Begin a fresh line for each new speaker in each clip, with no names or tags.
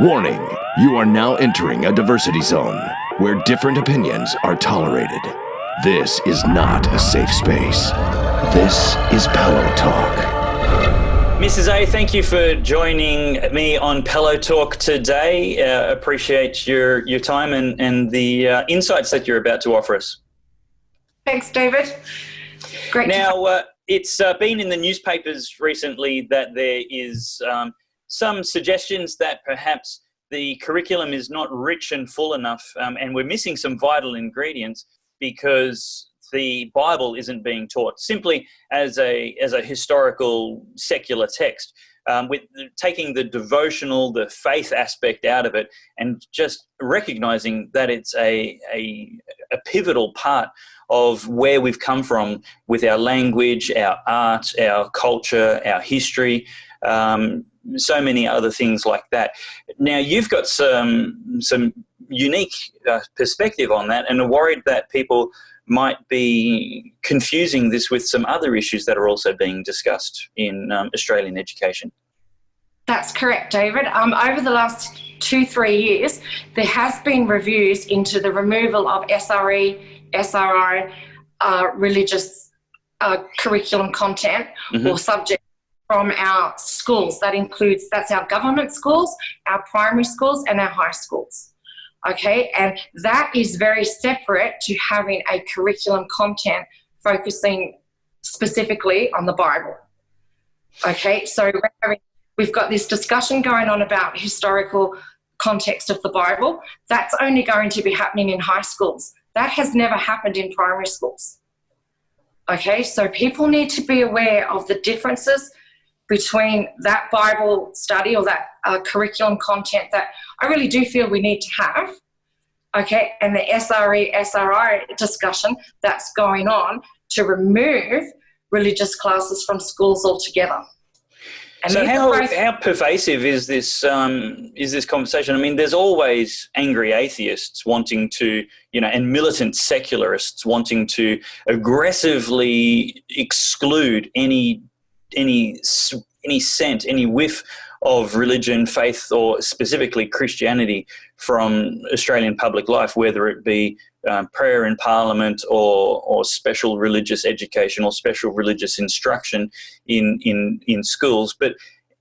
Warning, you are now entering a diversity zone where different opinions are tolerated. This is not a safe space. This is Pellowe Talk.
Mrs. A, thank you for joining me on Pellowe Talk today. Appreciate your time and the insights that you're about to offer us.
Thanks, David. Great.
Now, it's been in the newspapers recently that there is some suggestions that perhaps the curriculum is not rich and full enough, and we're missing some vital ingredients because the Bible isn't being taught simply as a historical secular text, with taking the devotional, the faith aspect out of it, and just recognizing that it's a pivotal part of where we've come from with our language, our art, our culture, our history, so many other things like that. Now, you've got some unique perspective on that, and are worried that people might be confusing this with some other issues that are also being discussed in Australian education.
That's correct, David. Over the last 2-3 years, there has been reviews into the removal of SRE, SRI, religious curriculum content or subject from our schools. That's our government schools, our primary schools, and our high schools. Okay, and that is very separate to having a curriculum content focusing specifically on the Bible. Okay, so we've got this discussion going on about historical context of the Bible. That's only going to be happening in high schools. That has never happened in primary schools. Okay, so people need to be aware of the differences between that Bible study or that curriculum content that I really do feel we need to have, okay, and the SRE, SRI discussion that's going on to remove religious classes from schools altogether. And
so how pervasive is this conversation? I mean, there's always angry atheists wanting to, and militant secularists wanting to aggressively exclude any scent, any whiff of religion, faith, or specifically Christianity from Australian public life, whether it be prayer in Parliament or special religious education or special religious instruction in schools. But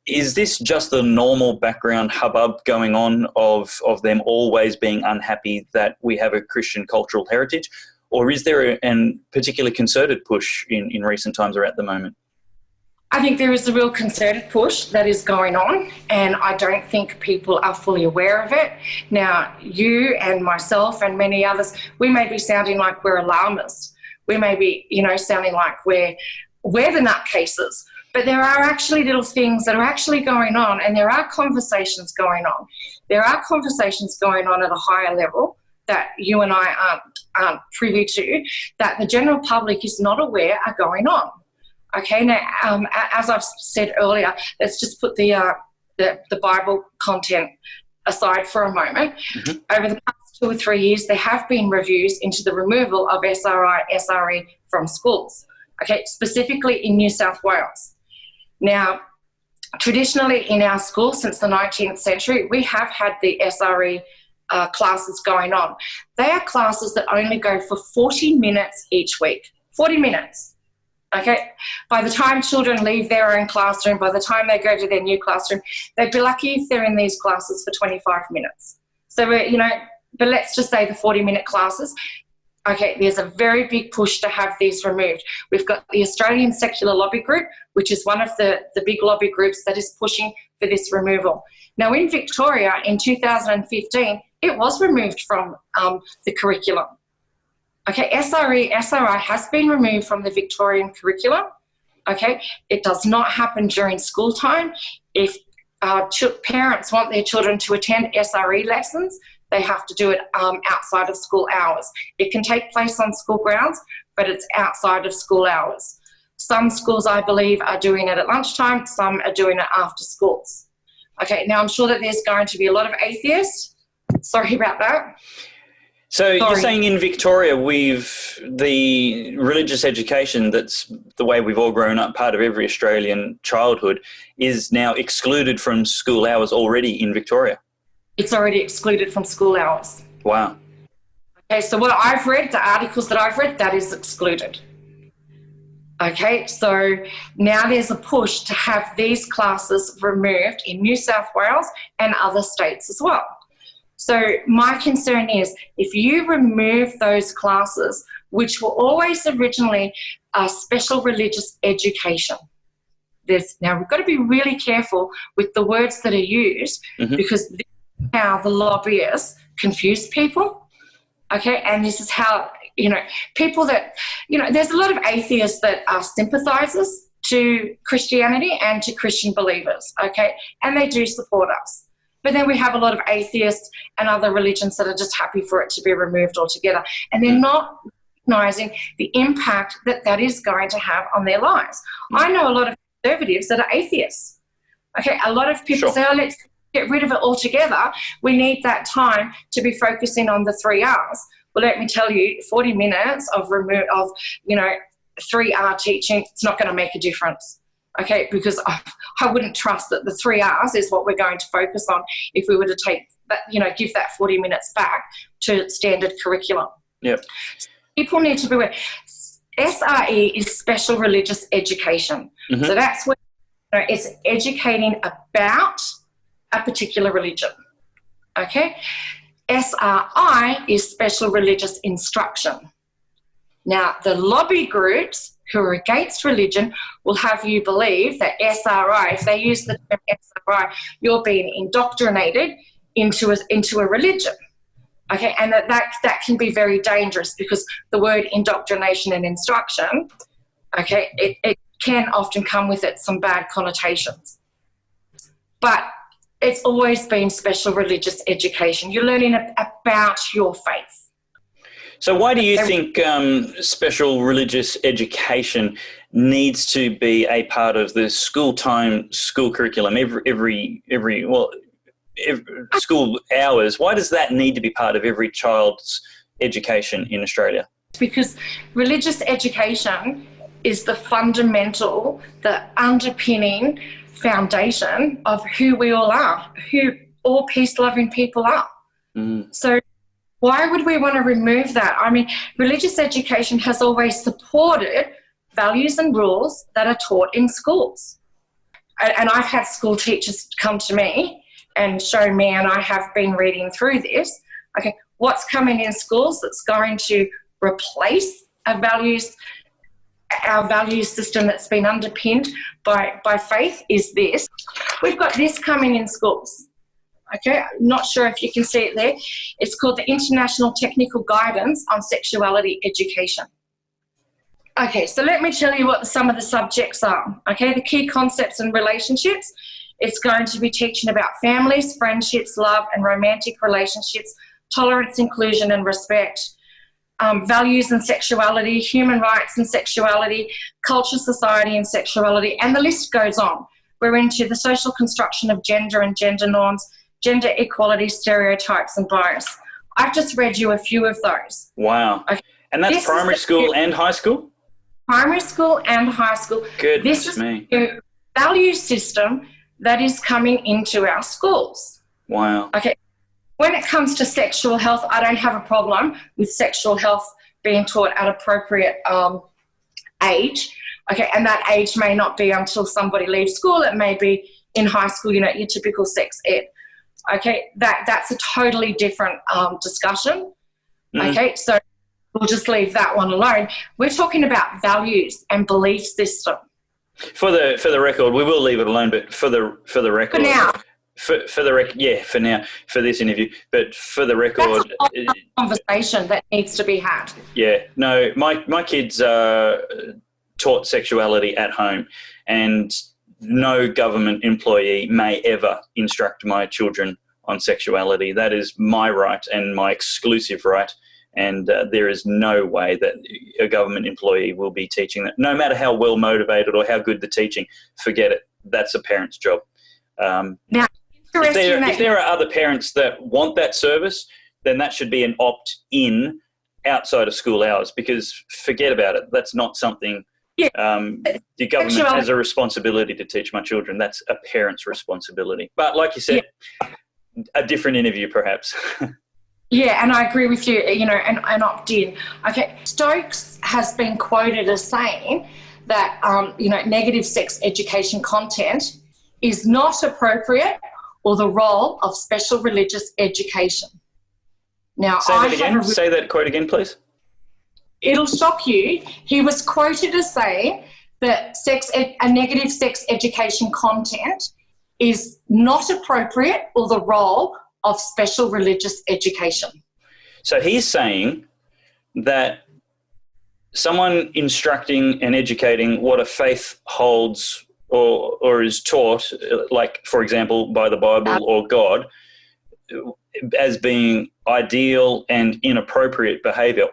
is this just the normal background hubbub going on of them always being unhappy that we have a Christian cultural heritage? Or is there a particular concerted push in recent times or at the moment?
I think there is a real concerted push that is going on, and I don't think people are fully aware of it. Now, you and myself and many others, we may be sounding like we're alarmists. We may be, sounding like we're the nutcases. But there are actually little things that are actually going on, and there are conversations going on. There are conversations going on at a higher level that you and I aren't privy to, that the general public is not aware are going on. Okay, now, as I've said earlier, let's just put the Bible content aside for a moment. Over the past 2 or 3 years, there have been reviews into the removal of SRI, SRE from schools, okay, specifically in New South Wales. Now, traditionally in our schools since the 19th century, we have had the SRE classes going on. They are classes that only go for 40 minutes each week, 40 minutes. Okay, by the time children leave their own classroom, by the time they go to their new classroom, they'd be lucky if they're in these classes for 25 minutes. So, but let's just say the 40-minute classes. Okay, there's a very big push to have these removed. We've got the Australian Secular Lobby Group, which is one of the big lobby groups that is pushing for this removal. Now, in Victoria, in 2015, it was removed from the curriculum. Okay, SRE, SRI has been removed from the Victorian curriculum. Okay, it does not happen during school time. If parents want their children to attend SRE lessons, they have to do it outside of school hours. It can take place on school grounds, but it's outside of school hours. Some schools, I believe, are doing it at lunchtime. Some are doing it after schools. Okay, now I'm sure that there's going to be a lot of atheists. Sorry about that.
So you're saying in Victoria, the religious education, that's the way we've all grown up, part of every Australian childhood, is now excluded from school hours already in Victoria?
it's already excluded from school hours.
Wow.
Okay, so what I've read, the articles that I've read, that is excluded. Okay, so now there's a push to have these classes removed in New South Wales and other states as well. So my concern is if you remove those classes, which were always originally special religious education, now we've got to be really careful with the words that are used, because this is how the lobbyists confuse people. Okay, and this is how, people that, there's a lot of atheists that are sympathisers to Christianity and to Christian believers, okay, and they do support us. But then we have a lot of atheists and other religions that are just happy for it to be removed altogether, and they're not recognising the impact that is going to have on their lives. I know a lot of conservatives that are atheists. Okay, a lot of people say, oh, let's get rid of it altogether. We need that time to be focusing on the 3 R's. Well, let me tell you, 40 minutes of 3R teaching, it's not going to make a difference. Okay, because I wouldn't trust that the 3 R's is what we're going to focus on if we were to take that, give that 40 minutes back to standard curriculum.
Yep.
People need to be aware. SRE is special religious education. So that's where it's educating about a particular religion. Okay? SRI is special religious instruction. Now, the lobby groups who are against religion will have you believe that SRI, if they use the term SRI, you're being indoctrinated into a religion. Okay, and that can be very dangerous, because the word indoctrination and instruction, okay, it can often come with it some bad connotations. But it's always been special religious education. You're learning about your faith.
So why do you think special religious education needs to be a part of the school curriculum every school hours? Why does that need to be part of every child's education in Australia?
Because religious education is the fundamental, the underpinning foundation of who we all are, who all peace-loving people are. So why would we want to remove that? I mean, religious education has always supported values and rules that are taught in schools. And I've had school teachers come to me and show me, and I have been reading through this, okay, what's coming in schools that's going to replace our values system that's been underpinned by faith is this. We've got this coming in schools. Okay, I'm not sure if you can see it there. It's called the International Technical Guidance on Sexuality Education. Okay, so let me tell you what some of the subjects are. Okay, the key concepts and relationships. It's going to be teaching about families, friendships, love and romantic relationships, tolerance, inclusion and respect, values and sexuality, human rights and sexuality, culture, society and sexuality, and the list goes on. We're into the social construction of gender and gender norms, gender equality, stereotypes and bias. I've just read you a few of those.
Wow. Okay. And that's primary school and high school?
Primary school and high school.
Goodness
this is
me.
the value system that is coming into our schools.
Wow.
Okay. When it comes to sexual health, I don't have a problem with sexual health being taught at appropriate age. Okay, and that age may not be until somebody leaves school. It may be in high school, your typical sex ed. Okay, that's a totally different discussion. Okay, so we'll just leave that one alone. We're talking about values and belief system.
For the record, we will leave it alone, but for the record.
For now.
For now, for this interview, but for the record,
that's a conversation that needs to be had.
Yeah, no, my kids taught sexuality at home, and no government employee may ever instruct my children on sexuality. That is my right and my exclusive right, and there is no way that a government employee will be teaching that, no matter how well motivated or how good the teaching. Forget it. That's a parent's job.
Now,
if there are other parents that want that service, then that should be an opt-in outside of school hours, because forget about it. That's not something the government has a responsibility to teach my children. That's a parent's responsibility. But like you said, a different interview, perhaps.
Yeah, and I agree with you, and opt in. Okay, Stokes has been quoted as saying that, negative sex education content is not appropriate or the role of special religious education. Now,
Say that quote again, please.
It'll shock you. He was quoted as saying that a negative sex education content is not appropriate or the role of special religious education.
So he's saying that someone instructing and educating what a faith holds or is taught, like, for example, by the Bible or God, as being ideal and inappropriate behaviour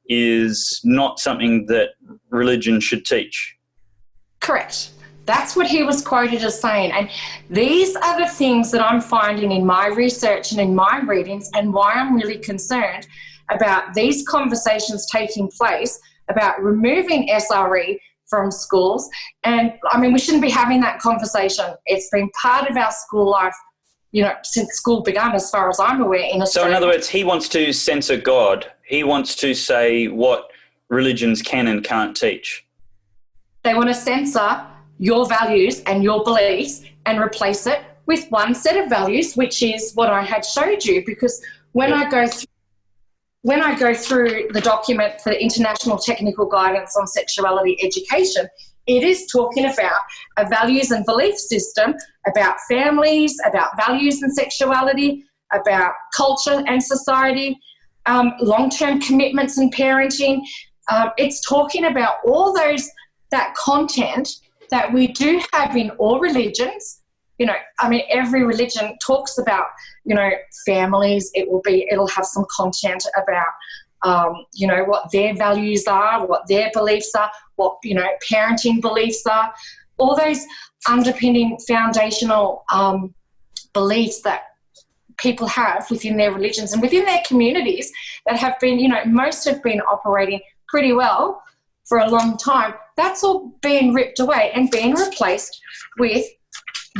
is not something that religion should teach.
Correct. That's what he was quoted as saying. And these are the things that I'm finding in my research and in my readings, and why I'm really concerned about these conversations taking place about removing SRE from schools. And I mean, we shouldn't be having that conversation. It's been part of our school life, since school began, as far as I'm aware, in Australia.
So in other words, he wants to censor God. He wants to say what religions can and can't teach.
They want to censor your values and your beliefs and replace it with one set of values, which is what I had showed you. Because when I go through the document for the International Technical Guidance on Sexuality Education, it is talking about a values and belief system, about families, about values and sexuality, about culture and society, long-term commitments and parenting. It's talking about all that content that we do have in all religions. Every religion talks about, families. It'll have some content about, what their values are, what their beliefs are, what, parenting beliefs are, all those underpinning foundational beliefs that people have within their religions and within their communities that have been, most have been operating pretty well for a long time. That's all being ripped away and being replaced with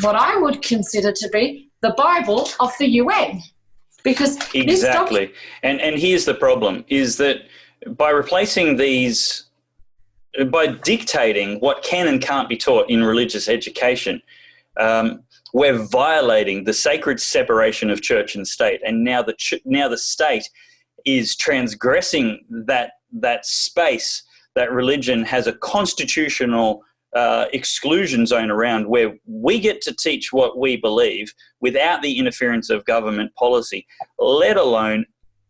what I would consider to be the Bible of the UN. Because
exactly. And here's the problem, is that by replacing these, by dictating what can and can't be taught in religious education, we're violating the sacred separation of church and state. And now the state is transgressing that space that religion has a constitutional exclusion zone around, where we get to teach what we believe without the interference of government policy, let alone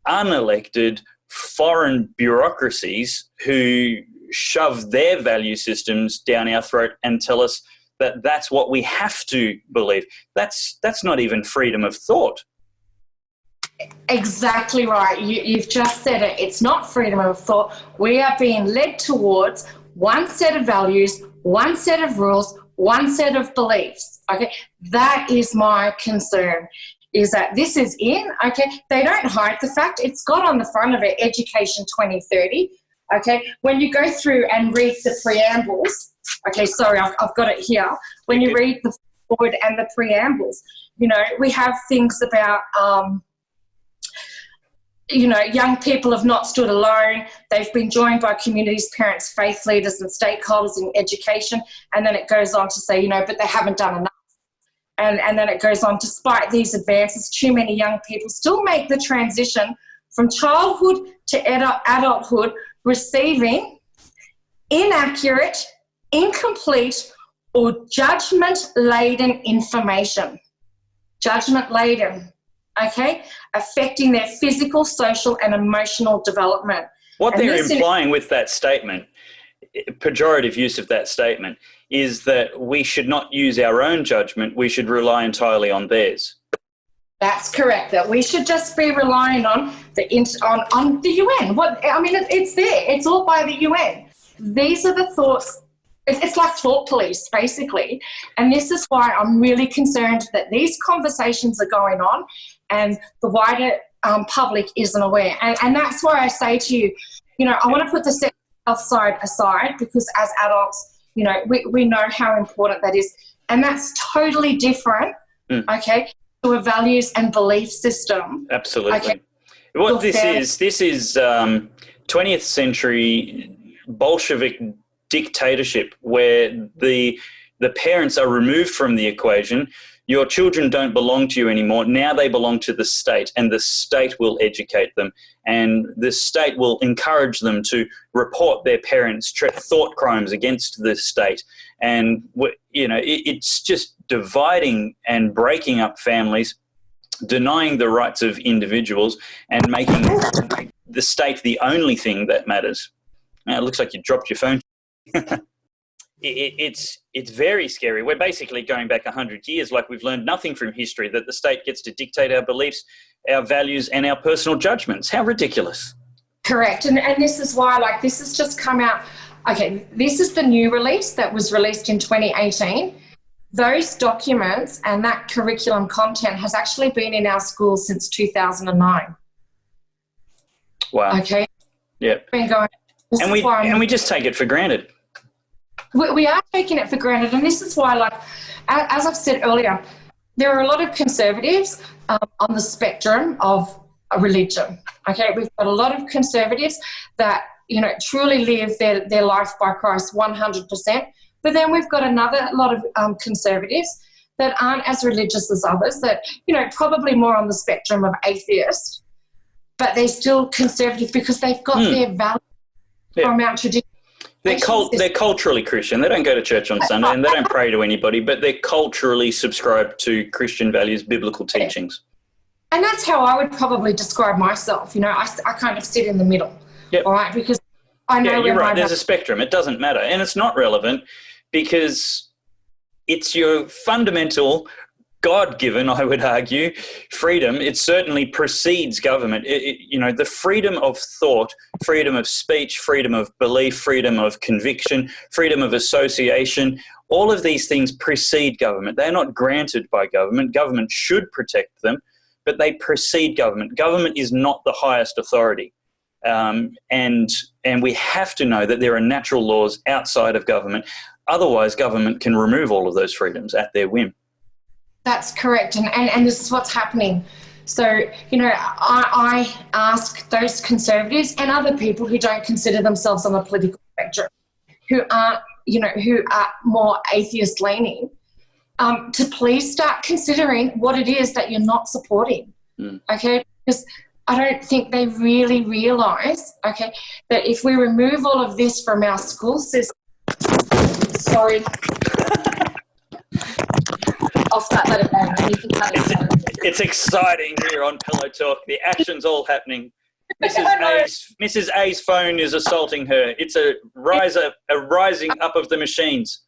unelected foreign bureaucracies who shove their value systems down our throat and tell us that that's what we have to believe. That's not even freedom of thought.
Exactly right. You've just said it. It's not freedom of thought. We are being led towards one set of values, one set of rules, one set of beliefs. Okay, that is my concern, is that this is in. Okay, they don't hide the fact. It's got on the front of it, Education 2030. Okay, when you go through and read the preambles, okay, sorry, I've got it here. When you read the forward and the preambles, we have things about, young people have not stood alone. They've been joined by communities, parents, faith leaders and stakeholders in education. And then it goes on to say, but they haven't done enough. And then it goes on, despite these advances, too many young people still make the transition from childhood to adulthood, receiving inaccurate, incomplete or judgment-laden information. Judgment-laden. Okay, affecting their physical, social and emotional development.
What they're implying with that statement, pejorative use of that statement, is that we should not use our own judgment, we should rely entirely on theirs.
That's correct, that we should just be relying on the UN. It's there, it's all by the UN. These are the thoughts. It's like thought police, basically. And this is why I'm really concerned that these conversations are going on and the wider public isn't aware. And that's why I say to you, I want to put the sex health side aside, because as adults, we know how important that is. And that's totally different okay, to a values and belief system.
Absolutely.
Okay.
What this is 20th century Bolshevik dictatorship, where the parents are removed from the equation. Your children don't belong to you anymore. Now they belong to the state, and the state will educate them, and the state will encourage them to report their parents' thought crimes against the state. And, it's just dividing and breaking up families, denying the rights of individuals, and making the state the only thing that matters. Now, it looks like you dropped your phone. It's very scary. We're basically going back 100 years, like we've learned nothing from history, that the state gets to dictate our beliefs, our values, and our personal judgments. How ridiculous.
Correct. And this is why, this has just come out. Okay, this is the new release that was released in 2018. Those documents and that curriculum content has actually been in our schools since 2009.
Wow.
Okay.
Yeah.
Been going,
and we just take it for granted.
We are taking it for granted, and this is why, as I've said earlier, there are a lot of conservatives on the spectrum of a religion. Okay, we've got a lot of conservatives that truly live their life by Christ 100%. But then we've got another lot of conservatives that aren't as religious as others, that, probably more on the spectrum of atheist, but they're still conservative because they've got their values from our tradition.
They're culturally Christian. They don't go to church on Sunday and they don't pray to anybody, but they're culturally subscribed to Christian values, biblical teachings.
And that's how I would probably describe myself. I kind of sit in the middle, all right, because I know
you're right. There's a spectrum. It doesn't matter. And it's not relevant because it's your fundamental, God-given, I would argue, freedom. It certainly precedes government. The freedom of thought, freedom of speech, freedom of belief, freedom of conviction, freedom of association, all of these things precede government. They're not granted by government. Government should protect them, but they precede government. Government is not the highest authority. And we have to know that there are natural laws outside of government. Otherwise, government can remove all of those freedoms at their whim.
That's correct. And this is what's happening. So, I ask those conservatives and other people who don't consider themselves on the political spectrum, who are more atheist leaning, to please start considering what it is that you're not supporting. Okay? Because I don't think they really realise, okay, that if we remove all of this from our school system, sorry, I'll start that again.
It's exciting here on Pellowe Talk. The action's all happening. Mrs. A's phone is assaulting her. It's a rising up of the machines.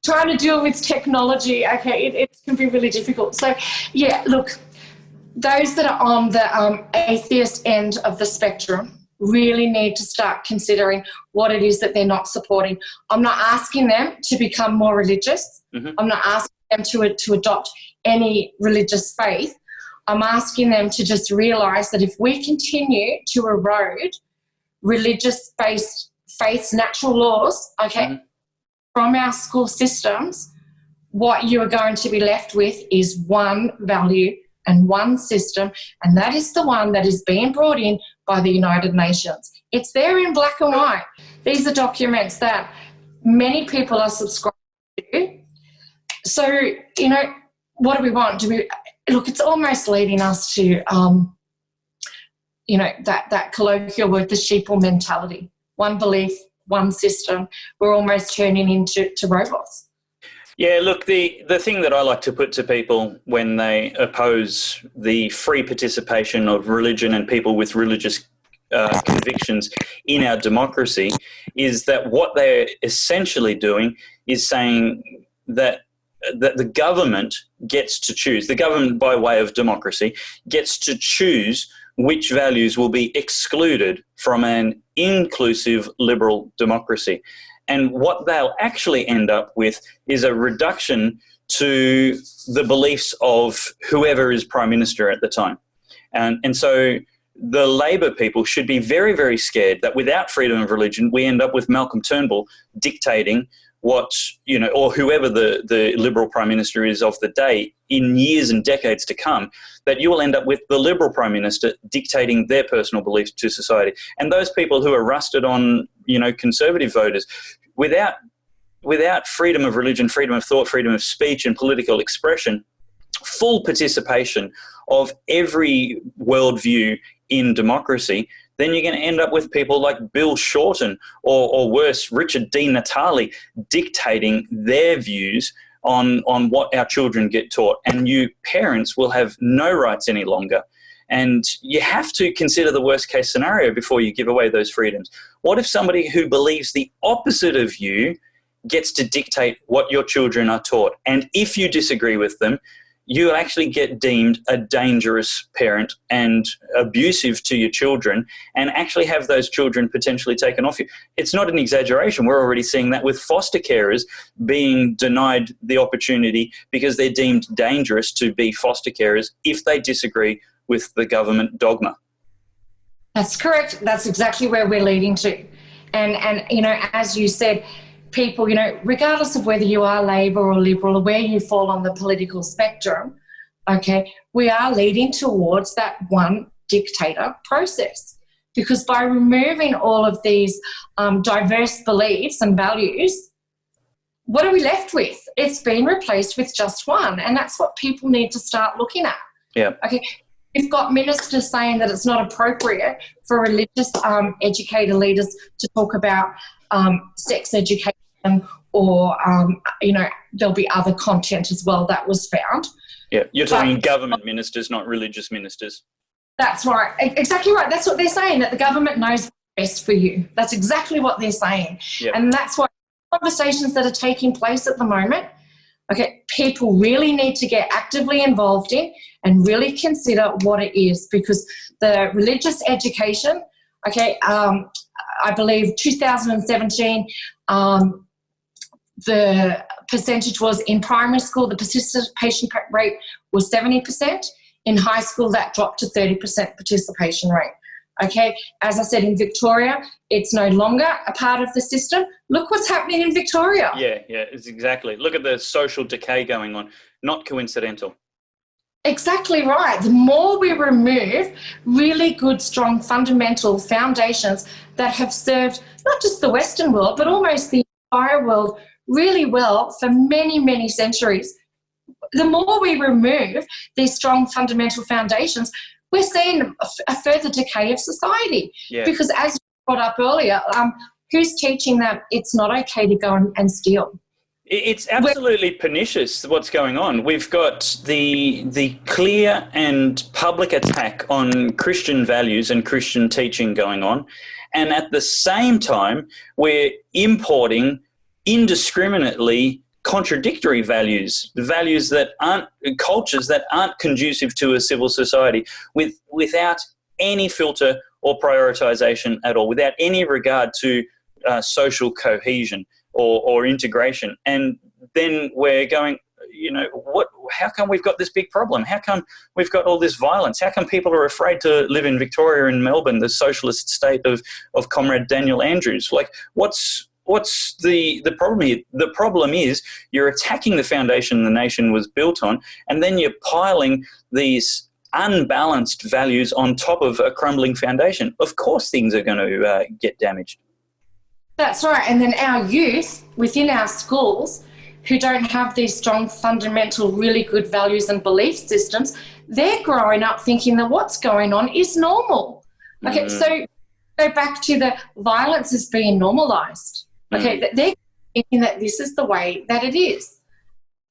Trying to deal with technology, okay, it can be really difficult. So, yeah, look, those that are on the atheist end of the spectrum really need to start considering what it is that they're not supporting. I'm not asking them to become more religious. I'm not asking them to adopt any religious faith. I'm asking them to just realise that if we continue to erode religious-based faith's natural laws, okay, from our school systems, what you are going to be left with is one value and one system, and that is the one that is being brought in by the United Nations. It's there in black and white. These are documents that many people are subscribed to. So, what do we want? Look, it's almost leading us to, that colloquial word, the sheeple mentality. One belief, one system. We're almost turning into robots.
Yeah, look, the thing that I like to put to people when they oppose the free participation of religion and people with religious convictions in our democracy is that what they're essentially doing is saying that the government gets to choose, the government by way of democracy gets to choose which values will be excluded from an inclusive liberal democracy. And what they'll actually end up with is a reduction to the beliefs of whoever is Prime Minister at the time. And so the Labor people should be very, very scared that without freedom of religion, we end up with Malcolm Turnbull dictating what, or whoever the Liberal Prime Minister is of the day in years and decades to come, that you will end up with the Liberal Prime Minister dictating their personal beliefs to society. And those people who are rusted on, conservative voters, without freedom of religion, freedom of thought, freedom of speech and political expression, full participation of every worldview in democracy, then you're going to end up with people like Bill Shorten or worse, Richard D. Natali dictating their views on what our children get taught. And you parents will have no rights any longer. And you have to consider the worst case scenario before you give away those freedoms. What if somebody who believes the opposite of you gets to dictate what your children are taught? And if you disagree with them, you actually get deemed a dangerous parent and abusive to your children, and actually have those children potentially taken off you. It's not an exaggeration. We're already seeing that with foster carers being denied the opportunity because they're deemed dangerous to be foster carers if they disagree with the government dogma.
That's correct. That's exactly where we're leading to. And as you said, people, regardless of whether you are Labor or Liberal or where you fall on the political spectrum, okay, we are leading towards that one dictator process. Because by removing all of these diverse beliefs and values, what are we left with? It's been replaced with just one. And that's what people need to start looking at.
Yeah.
Okay. We've got ministers saying that it's not appropriate for religious educator leaders to talk about sex education, or, there'll be other content as well that was found.
Yeah, you're talking government ministers, not religious ministers.
That's right. Exactly right. That's what they're saying, that the government knows what's best for you. That's exactly what they're saying.
Yep.
And that's why conversations that are taking place at the moment, okay, people really need to get actively involved in and really consider what it is, because the religious education, okay, I believe 2017, the percentage was in primary school, the participation rate was 70%. In high school, that dropped to 30% participation rate. Okay, as I said, in Victoria, it's no longer a part of the system. Look what's happening in Victoria.
Yeah, it's exactly. Look at the social decay going on. Not coincidental.
Exactly right. The more we remove really good, strong, fundamental foundations that have served not just the Western world, but almost the entire world really well for many, many centuries, the more we remove these strong fundamental foundations, we're seeing a further decay of society.
Yeah.
Because as you brought up earlier, who's teaching that it's not okay to go and steal?
It's absolutely pernicious what's going on. We've got the clear and public attack on Christian values and Christian teaching going on, and at the same time we're importing indiscriminately contradictory values, values that aren't, cultures that aren't conducive to a civil society, without any filter or prioritization at all, without any regard to social cohesion or integration. And then we're going, how come we've got this big problem? How come we've got all this violence? How come people are afraid to live in Victoria and Melbourne, the socialist state of Comrade Daniel Andrews? Like, what's the problem here? The problem is you're attacking the foundation the nation was built on, and then you're piling these unbalanced values on top of a crumbling foundation. Of course things are going to get damaged.
That's right. And then our youth within our schools who don't have these strong, fundamental, really good values and belief systems, they're growing up thinking that what's going on is normal. Okay, so go back to the violence is being normalised. Okay, they're thinking that this is the way that it is,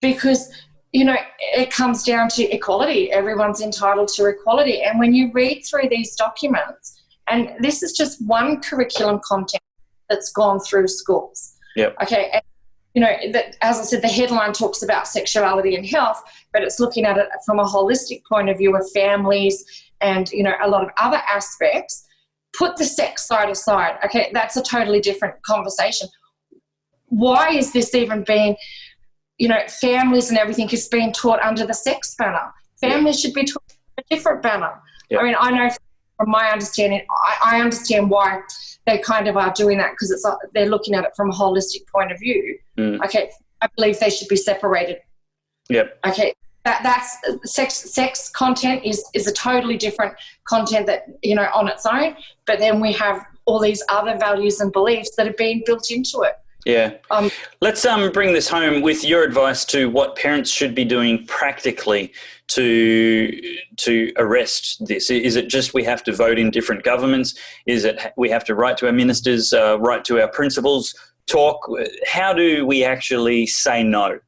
because, it comes down to equality. Everyone's entitled to equality. And when you read through these documents, and this is just one curriculum content that's gone through schools.
Yep.
Okay, and, as I said, the headline talks about sexuality and health, but it's looking at it from a holistic point of view of families and, a lot of other aspects. Put the sex side aside. Okay, that's a totally different conversation. Why is this even being, families and everything is being taught under the sex banner? Families should be taught under a different banner.
Yeah.
I mean, I know from my understanding, I understand why they kind of are doing that, because they're looking at it from a holistic point of view. Okay, I believe they should be separated.
Yep.
Okay, that's sex content is a totally different content that, you know, on its own, but then we have all these other values and beliefs that are being built into it.
Yeah. Let's bring this home with your advice to what parents should be doing practically to arrest this. Is it just we have to vote in different governments? Is it we have to write to our ministers, write to our principals, talk? How do we actually say no?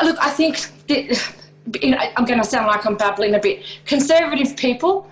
Look, I think that, you know, I'm going to sound like I'm babbling a bit. Conservative people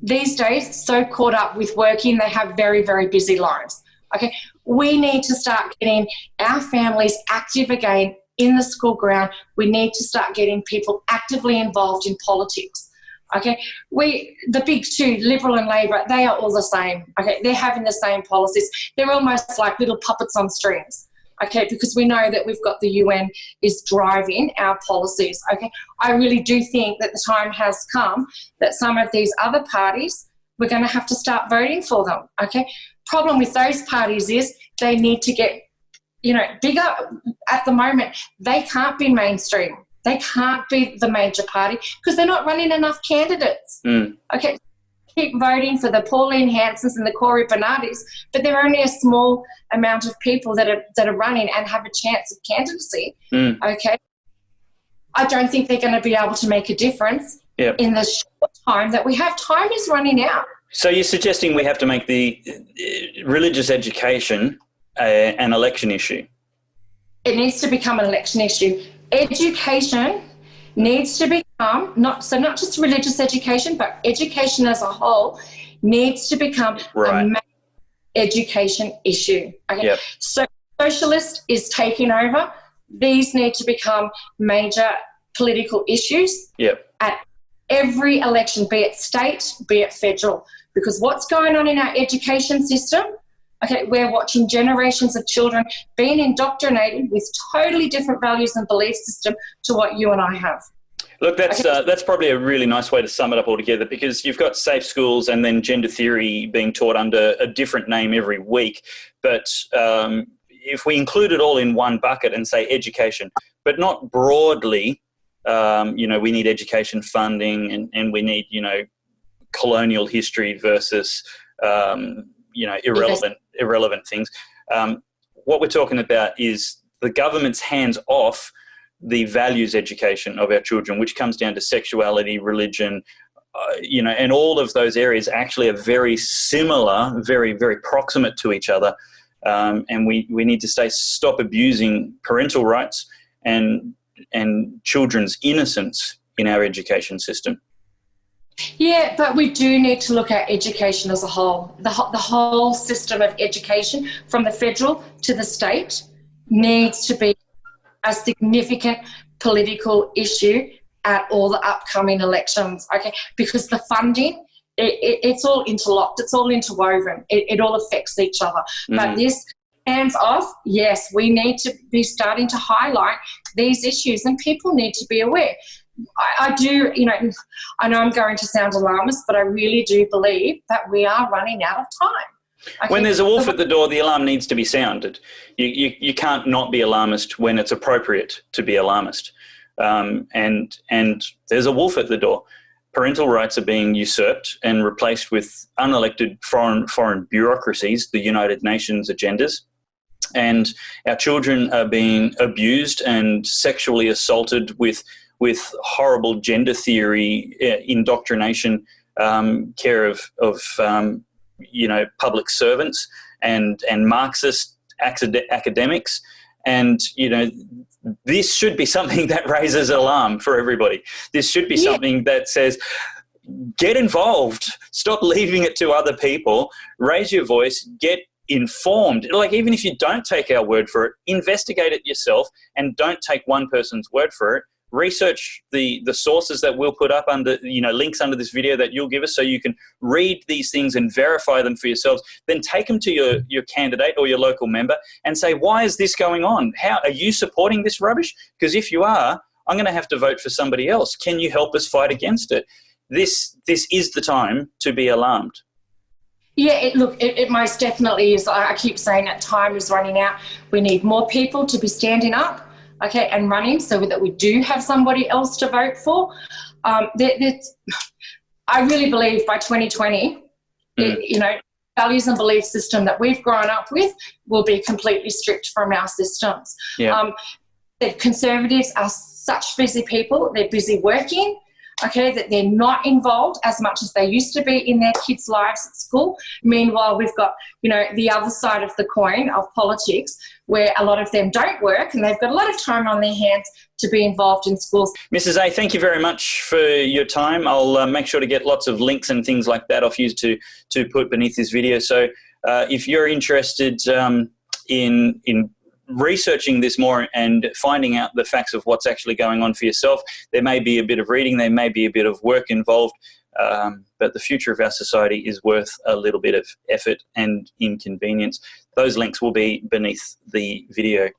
these days so caught up with working, they have very, very busy lives. Okay, we need to start getting our families active again in the school ground. We need to start getting people actively involved in politics. Okay, the big two, Liberal and Labor, they are all the same. Okay, they're having the same policies. They're almost like little puppets on strings. Okay, because we know that we've got the UN is driving our policies. Okay, I really do think that the time has come that some of these other parties, we're going to have to start voting for them. Okay, problem with those parties is they need to get, you know, bigger. At the moment, they can't be mainstream. They can't be the major party because they're not running enough candidates. Okay, keep voting for the Pauline Hansons and the Cory Bernardis, but they're only a small amount of people that are running and have a chance of candidacy. Okay, I don't think they're going to be able to make a difference in the short time that we have. Time is running out.
So you're suggesting we have to make the religious education an election issue?
It needs to become an election issue. Education needs to become, not just religious education, but education as a whole needs to become a major education issue. Okay? So socialist is taking over. These need to become major political issues at every election, be it state, be it federal. Because what's going on in our education system, okay, we're watching generations of children being indoctrinated with totally different values and belief system to what you and I have.
Look, that's probably a really nice way to sum it up altogether, because you've got safe schools and then gender theory being taught under a different name every week. But if we include it all in one bucket and say education, but not broadly, you know, we need education funding and we need, you know, colonial history versus, you know, irrelevant things. What we're talking about is the government's hands off the values education of our children, which comes down to sexuality, religion, you know, and all of those areas actually are very similar, very, very proximate to each other. And we need to stop abusing parental rights and children's innocence in our education system.
Yeah, but we do need to look at education as a whole. The whole system of education from the federal to the state needs to be a significant political issue at all the upcoming elections, okay? Because the funding, it's all interlocked, it's all interwoven, it all affects each other. But this hands off, yes, we need to be starting to highlight these issues and people need to be aware. I do, you know, I know I'm going to sound alarmist, but I really do believe that we are running out of time. Okay?
When there's a wolf at the door, the alarm needs to be sounded. You can't not be alarmist when it's appropriate to be alarmist. And there's a wolf at the door. Parental rights are being usurped and replaced with unelected foreign bureaucracies, the United Nations agendas. And our children are being abused and sexually assaulted with horrible gender theory, indoctrination, care of you know, public servants and Marxist academics. And, you know, this should be something that raises alarm for everybody. This should be something that says, get involved, stop leaving it to other people, raise your voice, get informed. Like, even if you don't take our word for it, investigate it yourself and don't take one person's word for it. Research the sources that we'll put up under, you know, links under this video that you'll give us so you can read these things and verify them for yourselves. Then take them to your candidate or your local member and say, why is this going on? How are you supporting this rubbish? Because if you are, I'm going to have to vote for somebody else. Can you help us fight against it? this is the time to be alarmed.
Yeah, it most definitely is. I keep saying that time is running out. We need more people to be standing up, okay, and running so that we do have somebody else to vote for. I really believe by 2020, values and belief system that we've grown up with will be completely stripped from our systems.
Yeah.
The Conservatives are such busy people. They're busy working. Okay, that they're not involved as much as they used to be in their kids' lives at school. Meanwhile, we've got, the other side of the coin of politics where a lot of them don't work and they've got a lot of time on their hands to be involved in schools.
Mrs. A, thank you very much for your time. I'll make sure to get lots of links and things like that off you to put beneath this video. So if you're interested in researching this more and finding out the facts of what's actually going on for yourself, there may be a bit of reading, there may be a bit of work involved, but the future of our society is worth a little bit of effort and inconvenience. Those links will be beneath the video.